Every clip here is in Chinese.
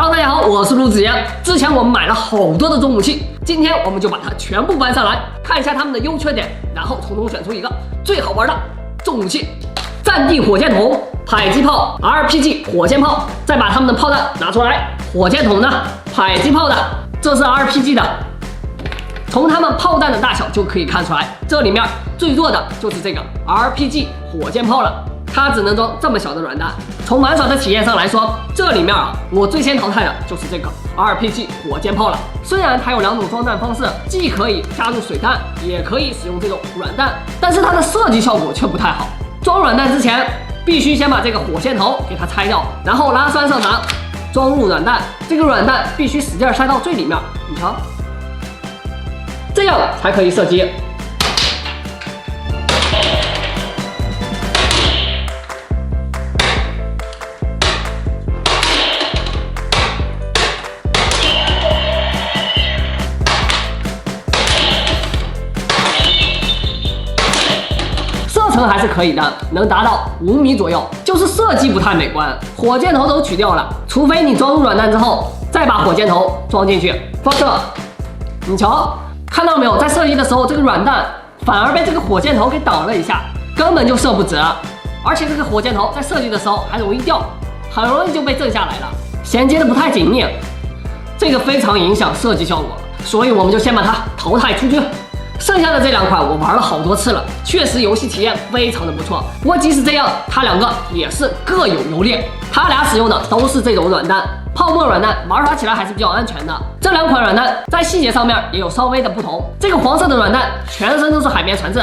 Hello， 大家好，我是陆子言。之前我们买了好多的重武器，今天我们就把它全部搬上来，看一下它们的优缺点，然后从中选出一个最好玩的重武器。战地火箭筒、迫击炮、RPG 火箭炮，再把它们的炮弹拿出来。火箭筒的、迫击炮的，这是 RPG 的。从它们炮弹的大小就可以看出来，这里面最弱的就是这个 RPG 火箭炮了。它只能装这么小的软弹。从玩耍的体验上来说，这里面我最先淘汰的就是这个 RPG 火箭炮了。虽然它有两种装弹方式，既可以加入水弹，也可以使用这种软弹，但是它的设计效果却不太好。装软弹之前，必须先把这个火箭头给它拆掉，然后拉栓上膛，装入软弹。这个软弹必须使劲塞到最里面，你瞧，这样才可以射击。还是可以的，能达到5米左右，就是设计不太美观。火箭头都取掉了，除非你装入软弹之后，再把火箭头装进去发射。你瞧，看到没有？在射击的时候，这个软弹反而被这个火箭头给挡了一下，根本就射不直。而且这个火箭头在射击的时候还容易掉，很容易就被震下来了，衔接的不太紧密，这个非常影响射击效果，所以我们就先把它淘汰出去。剩下的这两款我玩了好多次了，确实游戏体验非常的不错。不过即使这样，它两个也是各有优劣。它俩使用的都是这种软弹，泡沫软弹，玩耍起来还是比较安全的。这两款软弹在细节上面也有稍微的不同。这个黄色的软弹全身都是海绵传质，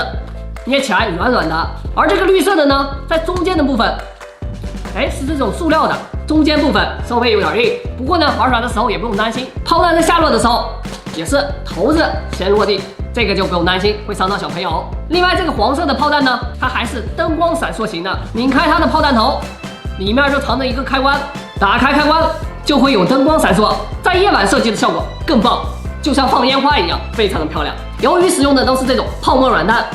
捏起来软软的，而这个绿色的呢，在中间的部分，是这种塑料的，中间部分稍微有点硬。不过呢，玩耍的时候也不用担心，炮弹在下落的时候也是头子先落地。这个就不用担心会伤到小朋友。另外，这个黄色的炮弹呢，它还是灯光闪烁型的。拧开它的炮弹头，里面就藏着一个开关，打开开关就会有灯光闪烁，在夜晚射击的效果更棒，就像放烟花一样，非常的漂亮。由于使用的都是这种泡沫软弹，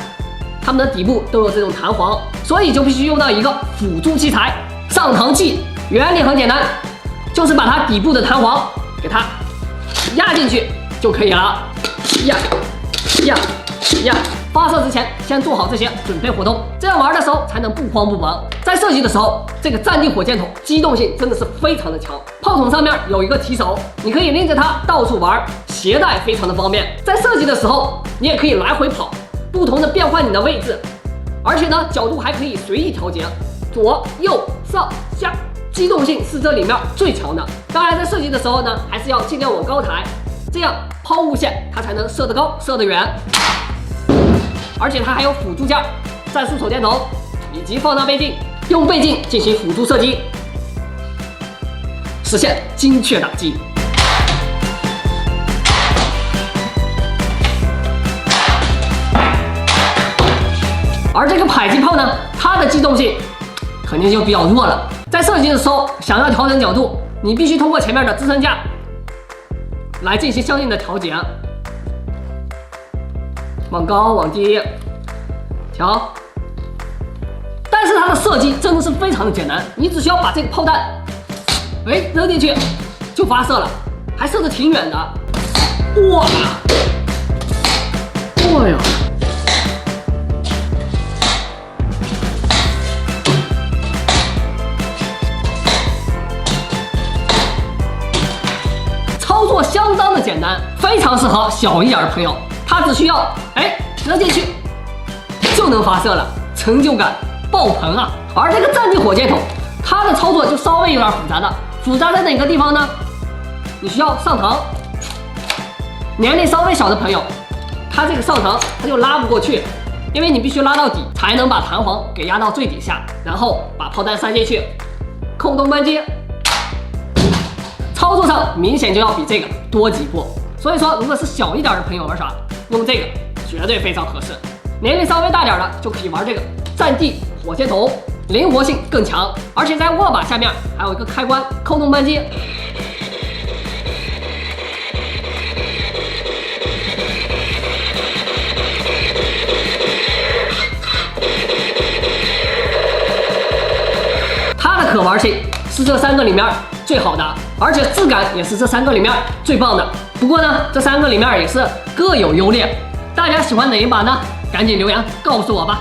它们的底部都有这种弹簧，所以就必须用到一个辅助器材——上膛器。原理很简单，就是把它底部的弹簧给它压进去就可以了。发射之前先做好这些准备活动，这样玩的时候才能不慌不忙。在射击的时候，这个战地火箭筒机动性真的是非常的强。炮筒上面有一个提手，你可以拎着它到处玩，携带非常的方便。在射击的时候，你也可以来回跑，不同的变换你的位置，而且呢角度还可以随意调节，左右上下，机动性是这里面最强的。当然在射击的时候呢，还是要尽量往高抬，这样抛物线它才能射得高射得远。而且它还有辅助件，战术手电筒以及放大倍镜，用倍镜进行辅助射击，实现精确打击。而这个迫击炮呢，它的机动性肯定就比较弱了。在射击的时候，想要调整角度，你必须通过前面的支撑架来进行相应的调节。往高往低调，但是它的射击真的是非常的简单，你只需要把这个炮弹扔进去就发射了，还射得挺远的。哇呀！操作相当的简单，非常适合小一点的朋友。它只需要扔进去就能发射了，成就感爆棚啊！而这个战地火箭筒，它的操作就稍微有点复杂的，复杂在哪个地方呢？你需要上膛，年龄稍微小的朋友，它这个上膛它就拉不过去，因为你必须拉到底才能把弹簧给压到最底下，然后把炮弹塞进去，扣动扳机，操作上明显就要比这个多几步。所以说，如果是小一点的朋友玩耍，用这个绝对非常合适。年龄稍微大点的就可以玩这个战地火箭筒，灵活性更强，而且在握把下面还有一个开关，扣动扳机，它的可玩性是这3个里面最好的，而且质感也是这3个里面最棒的。不过呢，这3个里面也是各有优劣，大家喜欢哪一把呢？赶紧留言告诉我吧。